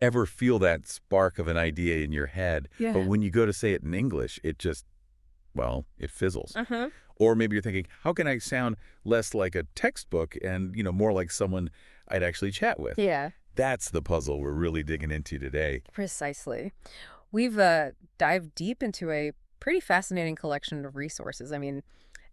ever feel that spark of an idea in your head, but Yeah. when you go to say it in English, it just, well, it fizzles. Uh-huh. Or maybe you're thinking, how can I sound less like a textbook and, more like someone I'd actually chat with? Yeah, That's the puzzle we're really digging into today. precisely. We've dived deep into a pretty fascinating collection of resources. I mean,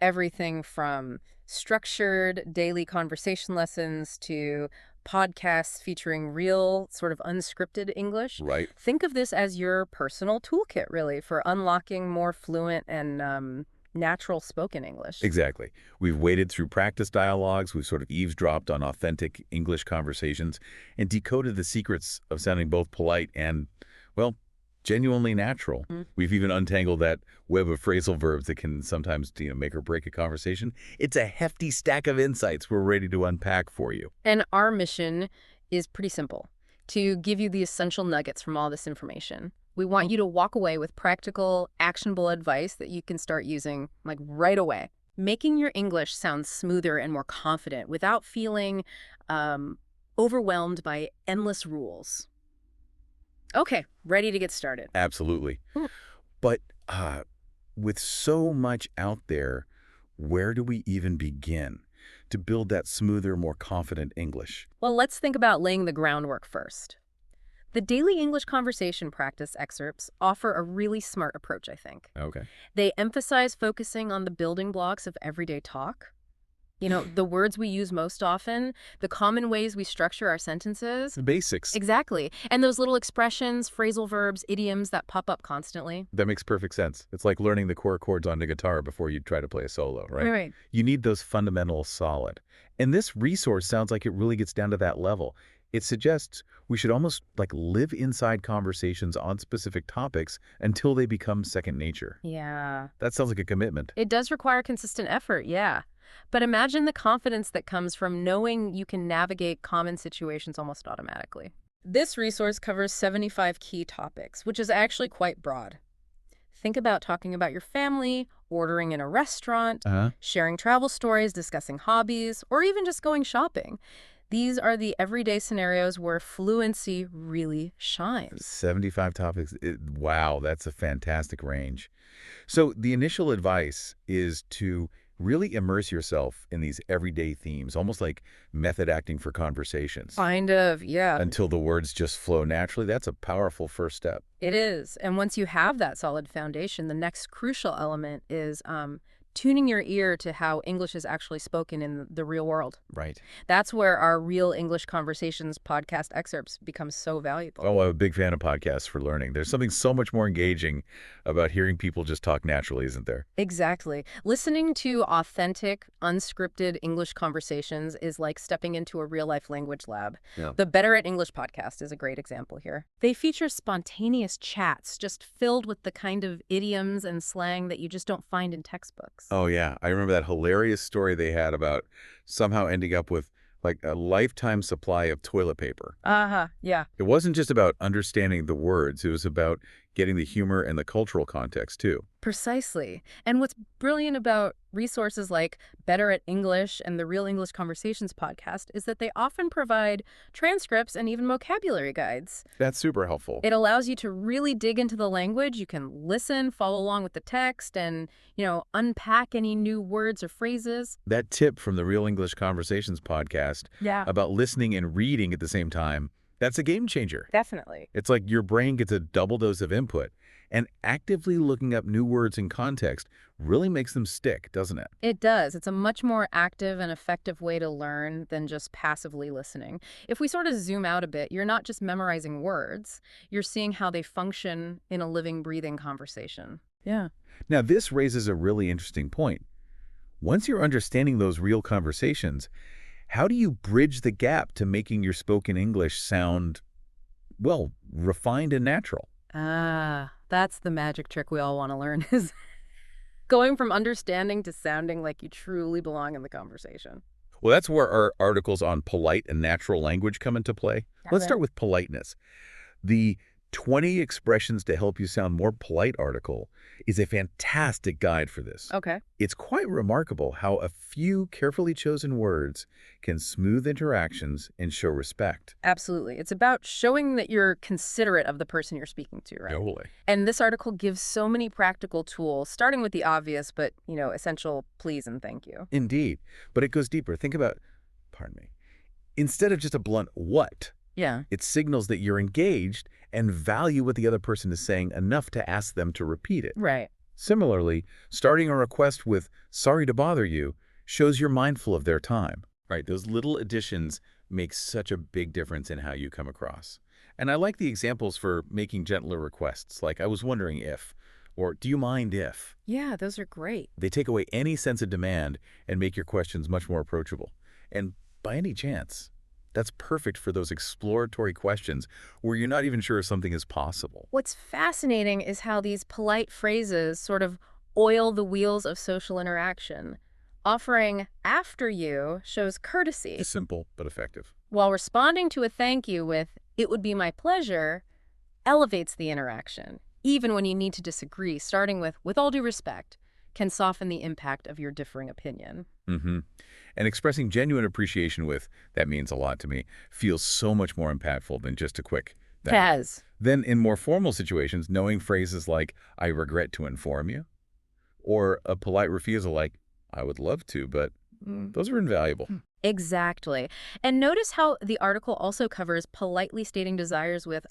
everything from structured daily conversation lessons to podcasts featuring real, sort of unscripted English. Right? Think of this as your personal toolkit, really, for unlocking more fluent and natural spoken English. Exactly. We've waded through practice dialogues, we've sort of eavesdropped on authentic English conversations, and decoded the secrets of sounding both polite and, well, genuinely natural. Mm. We've even untangled that web of phrasal verbs that can sometimes, make or break a conversation. It's a hefty stack of insights we're ready to unpack for you. And our mission is pretty simple, to give you the essential nuggets from all this information. We want you to walk away with practical, actionable advice that you can start using like right away, making your English sound smoother and more confident without feeling overwhelmed by endless rules. Okay, ready to get started. Absolutely. Mm. But with so much out there, where do we even begin to build that smoother, more confident English? Well, let's think about laying the groundwork first. The daily English conversation practice excerpts offer a really smart approach, I think. Okay. They emphasize focusing on the building blocks of everyday talk. The words we use most often, the common ways we structure our sentences. The basics. Exactly. And those little expressions, phrasal verbs, idioms that pop up constantly. That makes perfect sense. It's like learning the core chords on the guitar before you try to play a solo, right? Right. You need those fundamentals solid. And this resource sounds like it really gets down to that level. It suggests we should almost like live inside conversations on specific topics until they become second nature. Yeah. That sounds like a commitment. It does require consistent effort, yeah. But imagine the confidence that comes from knowing you can navigate common situations almost automatically. This resource covers 75 key topics, which is actually quite broad. Think about talking about your family, ordering in a restaurant, Uh-huh. sharing travel stories, discussing hobbies, or even just going shopping. These are the everyday scenarios where fluency really shines. 75 topics. Wow, that's a fantastic range. So the initial advice is to really immerse yourself in these everyday themes, almost like method acting for conversations. Kind of, yeah. Until the words just flow naturally. That's a powerful first step. It is. And once you have that solid foundation, the next crucial element is tuning your ear to how English is actually spoken in the real world. Right. That's where our Real English Conversations podcast excerpts become so valuable. Oh, I'm a big fan of podcasts for learning. There's something so much more engaging about hearing people just talk naturally, isn't there? Exactly. Listening to authentic, unscripted English conversations is like stepping into a real-life language lab. Yeah. The Better at English podcast is a great example here. They feature spontaneous chats just filled with the kind of idioms and slang that you just don't find in textbooks. Oh, yeah. I remember that hilarious story they had about somehow ending up with like a lifetime supply of toilet paper. Uh-huh, yeah. It wasn't just about understanding the words. It was about getting the humor and the cultural context, too. Precisely. And what's brilliant about resources like Better at English and the Real English Conversations podcast is that they often provide transcripts and even vocabulary guides. That's super helpful. It allows you to really dig into the language. You can listen, follow along with the text, and, unpack any new words or phrases. That tip from the Real English Conversations podcast Yeah, about listening and reading at the same time, that's a game changer. definitely. It's like your brain gets a double dose of input, and actively looking up new words in context really makes them stick, doesn't it? It does. It's a much more active and effective way to learn than just passively listening. If we sort of zoom out a bit, you're not just memorizing words, you're seeing how they function in a living, breathing conversation. Yeah. Now, this raises a really interesting point. Once you're understanding those real conversations, how do you bridge the gap to making your spoken English sound, well, refined and natural? Ah, that's the magic trick we all want to learn is going from understanding to sounding like you truly belong in the conversation. Well, that's where our articles on polite and natural language come into play. Got Let's it. start with politeness. The 20 Expressions to Help You Sound More Polite article is a fantastic guide for this. Okay. It's quite remarkable how a few carefully chosen words can smooth interactions and show respect. Absolutely. It's about showing that you're considerate of the person you're speaking to, right? Totally. And this article gives so many practical tools, starting with the obvious, but, essential please and thank you. Indeed. But it goes deeper. Think about, pardon me, instead of just a blunt what, Yeah. it signals that you're engaged and value what the other person is saying enough to ask them to repeat it. Right. Similarly, starting a request with "sorry to bother you" shows you're mindful of their time. Right, those little additions make such a big difference in how you come across. And I like the examples for making gentler requests, like "I was wondering if," or "do you mind if?" Yeah, those are great. They take away any sense of demand and make your questions much more approachable. And by any chance, that's perfect for those exploratory questions where you're not even sure if something is possible. What's fascinating is how these polite phrases sort of oil the wheels of social interaction. Offering after you shows courtesy, Simple but effective. while responding to a thank you with "it would be my pleasure" elevates the interaction. Even when you need to disagree, starting with all due respect, can soften the impact of your differing opinion. Mm-hmm. And expressing genuine appreciation with "that means a lot to me" feels so much more impactful than just a quick "thank you." Kaz. Then in more formal situations, knowing phrases like "I regret to inform you," or a polite refusal like "I would love to, but," those are invaluable. Exactly. And notice how the article also covers politely stating desires with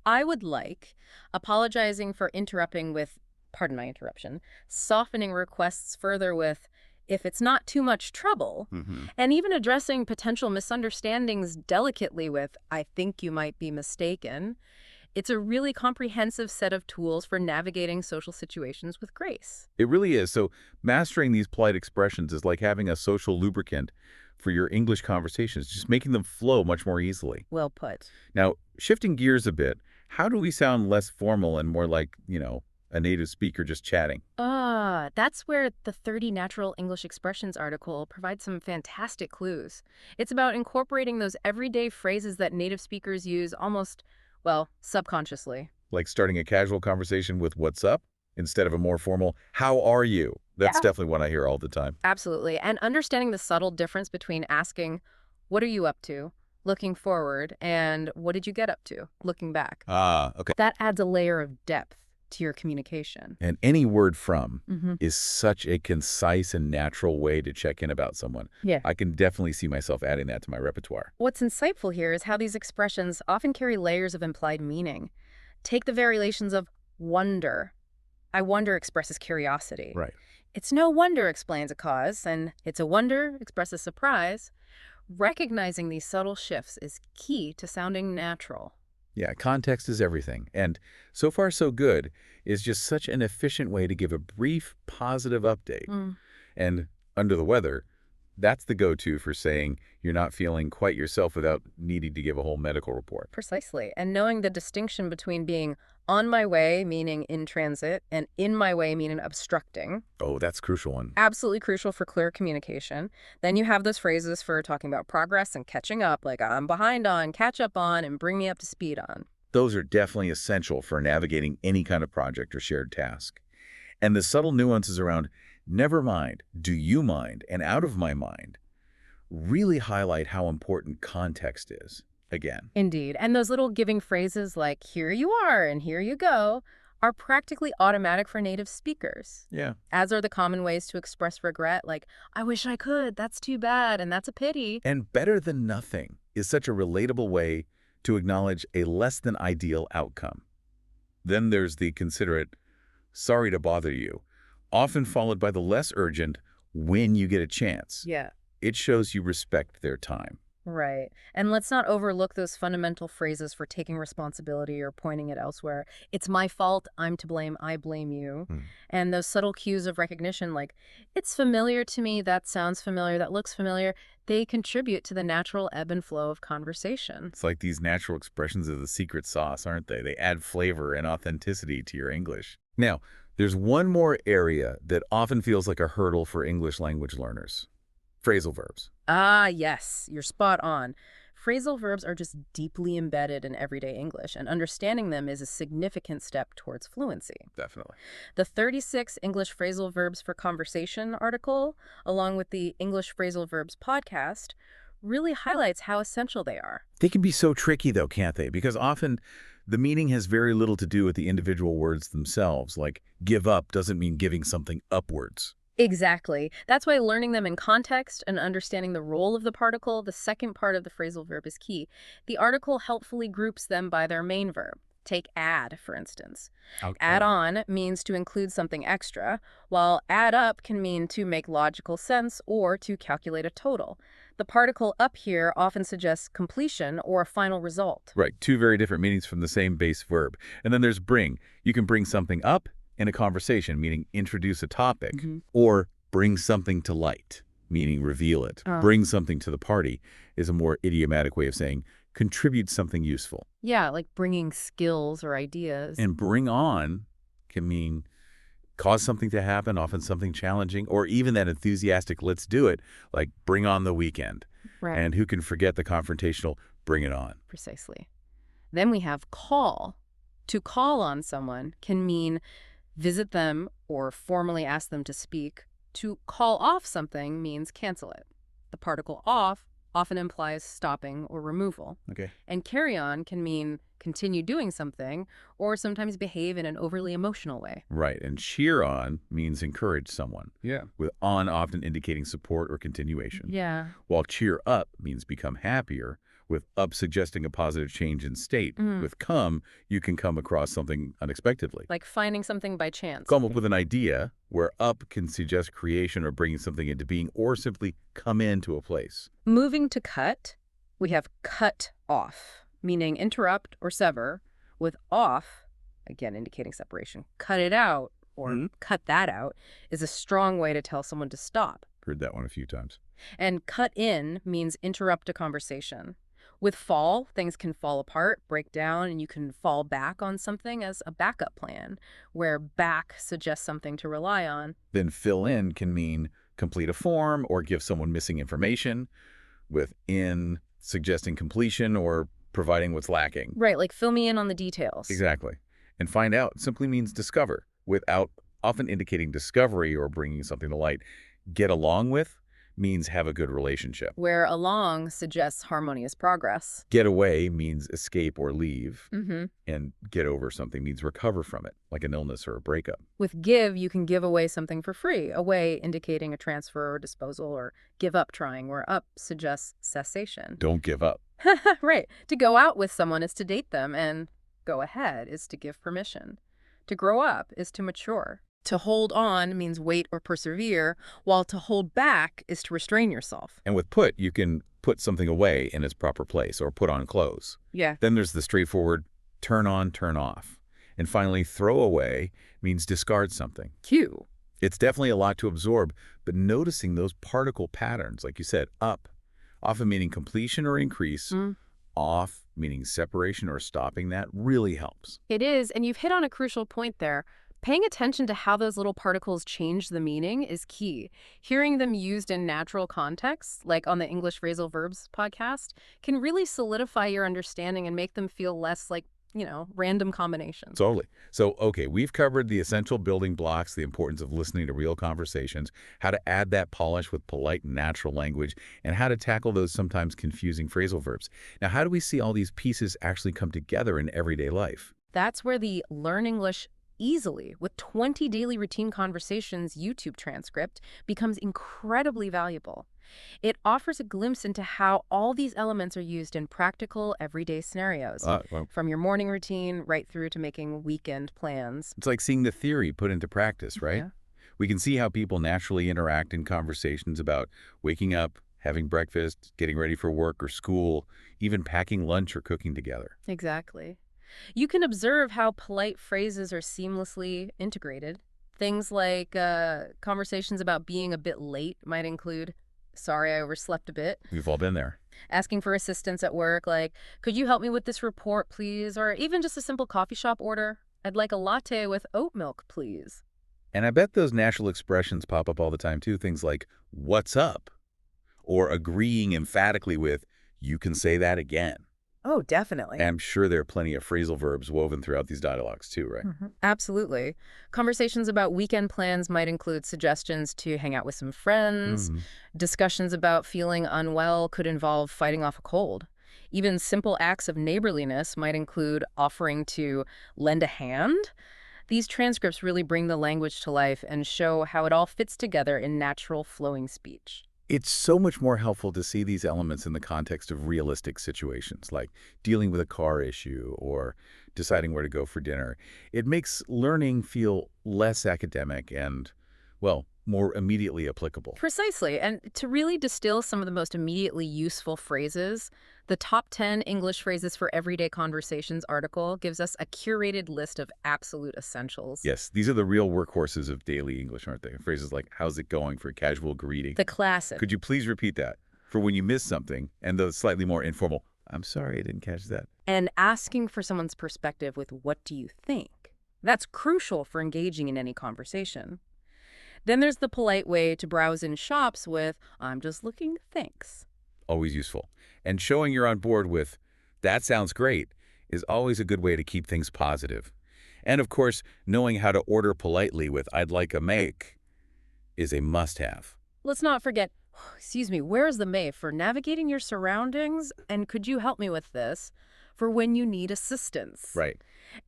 "I would like," apologizing for interrupting with "pardon my interruption," softening requests further with "if it's not too much trouble," and even addressing potential misunderstandings delicately with "I think you might be mistaken." It's a really comprehensive set of tools for navigating social situations with grace. It really is. So mastering these polite expressions is like having a social lubricant for your English conversations, just making them flow much more easily. Well put. Now, shifting gears a bit, how do we sound less formal and more like, a native speaker just chatting? That's where the 30 Natural English Expressions article provides some fantastic clues. It's about incorporating those everyday phrases that native speakers use almost, well, subconsciously. Like starting a casual conversation with "what's up" instead of a more formal "how are you?" That's Yeah. definitely what I hear all the time. Absolutely. And understanding the subtle difference between asking, "What are you up to?" looking forward, and "What did you get up to?" looking back. Ah, okay. That adds a layer of depth to your communication. And any word "from" Mm-hmm. is such a concise and natural way to check in about someone. Yeah. I can definitely see myself adding that to my repertoire. What's insightful here is how these expressions often carry layers of implied meaning. Take the variations of wonder. "I wonder" expresses curiosity. Right. "It's no wonder" explains a cause, and "it's a wonder" expresses surprise. Recognizing these subtle shifts is key to sounding natural. Yeah, context is everything. And "so far so good" is just such an efficient way to give a brief, positive update. And "under the weather," that's the go-to for saying you're not feeling quite yourself without needing to give a whole medical report. Precisely. And knowing the distinction between being on my way, meaning in transit, and in my way, meaning obstructing, Oh, that's a crucial one. absolutely crucial for clear communication. Then you have those phrases for talking about progress and catching up, like "I'm behind on," "catch up on," and "bring me up to speed on." Those are definitely essential for navigating any kind of project or shared task. And the subtle nuances around "never mind," "do you mind," and "out of my mind" really highlight how important context is. Again. Indeed. And those little giving phrases like "here you are" and "here you go" are practically automatic for native speakers, Yeah. as are the common ways to express regret, like "I wish I could, that's too bad, and that's a pity." And "better than nothing" is such a relatable way to acknowledge a less than ideal outcome. Then there's the considerate "sorry to bother you," often followed by the less urgent "when you get a chance." Yeah. It shows you respect their time. Right. And let's not overlook those fundamental phrases for taking responsibility or pointing it elsewhere. "It's my fault, I'm to blame, I blame you." And those subtle cues of recognition like "it's familiar to me, that sounds familiar, that looks familiar," they contribute to the natural ebb and flow of conversation. It's like these natural expressions of the secret sauce, aren't they? They add flavor and authenticity to your English. Now, there's one more area that often feels like a hurdle for English language learners. Phrasal verbs. Ah, yes, you're spot on. Phrasal verbs are just deeply embedded in everyday English, and understanding them is a significant step towards fluency. Definitely. The 36 English Phrasal Verbs for Conversation article, along with the English Phrasal Verbs podcast, really highlights how essential they are. They can be so tricky, though, can't they? Because often the meaning has very little to do with the individual words themselves. Like, give up doesn't mean giving something upwards. Exactly. That's why learning them in context and understanding the role of the particle, the second part of the phrasal verb, is key. The article helpfully groups them by their main verb. Take add, for instance. Okay. Add on means to include something extra, while add up can mean to make logical sense or to calculate a total. The particle up here often suggests completion or a final result. Right. Two very different meanings from the same base verb. And then there's bring. You can bring something up in a conversation, meaning introduce a topic, or bring something to light, meaning reveal it. Bring something to the party is a more idiomatic way of saying contribute something useful. Yeah, like bringing skills or ideas. And bring on can mean cause something to happen, often something challenging, or even that enthusiastic let's do it, like bring on the weekend. Right. And who can forget the confrontational bring it on? Precisely. Then we have call. To call on someone can mean visit them or formally ask them to speak. To call off something means cancel it. The particle off often implies stopping or removal. Okay. And carry on can mean continue doing something or sometimes behave in an overly emotional way. Right. And cheer on means encourage someone. Yeah. With on often indicating support or continuation. Yeah. While cheer up means become happier, with up suggesting a positive change in state. With come, you can come across something unexpectedly. Like finding something by chance. Come up with an idea, where up can suggest creation or bringing something into being, or simply come into a place. Moving to cut, we have cut off, meaning interrupt or sever, with off, again indicating separation. Cut it out or cut that out is a strong way to tell someone to stop. Heard that one a few times. And cut in means interrupt a conversation. With fall, things can fall apart, break down, and you can fall back on something as a backup plan, where back suggests something to rely on. Then fill in can mean complete a form or give someone missing information, with in suggesting completion or providing what's lacking. Right, like fill me in on the details. Exactly. And find out simply means discover, without often indicating discovery or bringing something to light. Get along with means have a good relationship. Where along suggests harmonious progress. Get away means escape or leave. And get over something means recover from it, like an illness or a breakup. With give, you can give away something for free, away indicating a transfer or disposal, or give up trying, where up suggests cessation. Don't give up. Right. To go out with someone is to date them, and go ahead is to give permission. To grow up is to mature. To hold on means wait or persevere, while to hold back is to restrain yourself. And with put, you can put something away in its proper place or put on clothes. Yeah. Then there's the straightforward turn on, turn off. And finally, throw away means discard something. Cue. It's definitely a lot to absorb, but noticing those particle patterns, like you said, up, often meaning completion or increase, off meaning separation or stopping, that really helps. It is, and you've hit on a crucial point there. Paying attention to how those little particles change the meaning is key. Hearing them used in natural contexts, like on the English Phrasal Verbs podcast, can really solidify your understanding and make them feel less like, random combinations. Totally. So, okay, we've covered the essential building blocks, the importance of listening to real conversations, how to add that polish with polite and natural language, and how to tackle those sometimes confusing phrasal verbs. Now, how do we see all these pieces actually come together in everyday life? That's where the Learn English Easily with 20 Daily Routine Conversations YouTube transcript becomes incredibly valuable. It offers a glimpse into how all these elements are used in practical, everyday scenarios, from your morning routine right through to making weekend plans. It's like seeing the theory put into practice, right? Yeah. We can see how people naturally interact in conversations about waking up, having breakfast, getting ready for work or school, even packing lunch or cooking together. Exactly. You can observe how polite phrases are seamlessly integrated. Things like conversations about being a bit late might include, sorry, I overslept a bit. We've all been there. Asking for assistance at work, like, could you help me with this report, please? Or even just a simple coffee shop order. I'd like a latte with oat milk, please. And I bet those natural expressions pop up all the time, too. Things like, what's up? Or agreeing emphatically with, you can say that again. Oh, definitely. And I'm sure there are plenty of phrasal verbs woven throughout these dialogues too, right? Absolutely. Conversations about weekend plans might include suggestions to hang out with some friends. Hmm. Discussions about feeling unwell could involve fighting off a cold. Even simple acts of neighborliness might include offering to lend a hand. These transcripts really bring the language to life and show how it all fits together in natural, flowing speech. It's so much more helpful to see these elements in the context of realistic situations, like dealing with a car issue or deciding where to go for dinner. It makes learning feel less academic and, well, more immediately applicable. Precisely. And to really distill some of the most immediately useful phrases, the Top 10 English Phrases for Everyday Conversations article gives us a curated list of absolute essentials. Yes, these are the real workhorses of daily English, aren't they? Phrases like, how's it going for a casual greeting? The classic. Could you please repeat that for when you miss something? And the slightly more informal, I'm sorry I didn't catch that. And asking for someone's perspective with what do you think? That's crucial for engaging in any conversation. Then there's the polite way to browse in shops with, I'm just looking, thanks. Always useful. And showing you're on board with, that sounds great, is always a good way to keep things positive. And of course, knowing how to order politely with, I'd like a make, is a must-have. Let's not forget, excuse me, where's the may for navigating your surroundings? And could you help me with this? For when you need assistance. Right.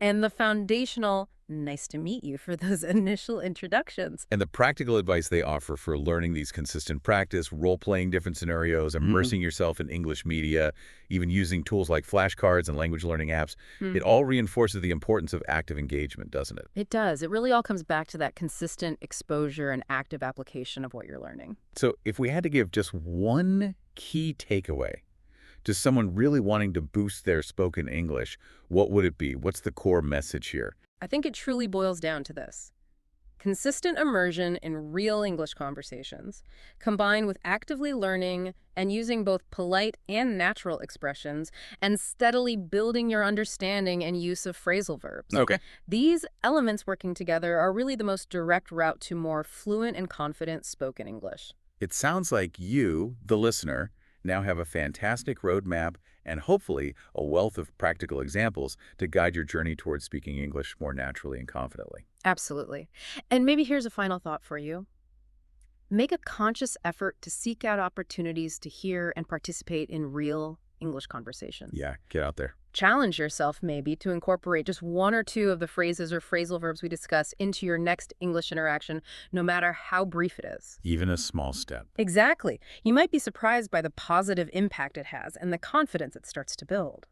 And the foundational, nice to meet you for those initial introductions. And the practical advice they offer for learning these consistent practice, role-playing different scenarios, immersing yourself in English media, even using tools like flashcards and language learning apps, it all reinforces the importance of active engagement, doesn't it? It does. It really all comes back to that consistent exposure and active application of what you're learning. So if we had to give just one key takeaway to someone really wanting to boost their spoken English, what would it be? What's the core message here? I think it truly boils down to this. Consistent immersion in real English conversations, combined with actively learning and using both polite and natural expressions, and steadily building your understanding and use of phrasal verbs. Okay. These elements working together are really the most direct route to more fluent and confident spoken English. It sounds like you, the listener, now have a fantastic roadmap and hopefully a wealth of practical examples to guide your journey towards speaking English more naturally and confidently. Absolutely. And maybe here's a final thought for you. Make a conscious effort to seek out opportunities to hear and participate in real English conversation. Yeah, get out there. Challenge yourself maybe to incorporate just one or two of the phrases or phrasal verbs we discuss into your next English interaction, no matter how brief it is. Even a small step. Exactly. You might be surprised by the positive impact it has and the confidence it starts to build.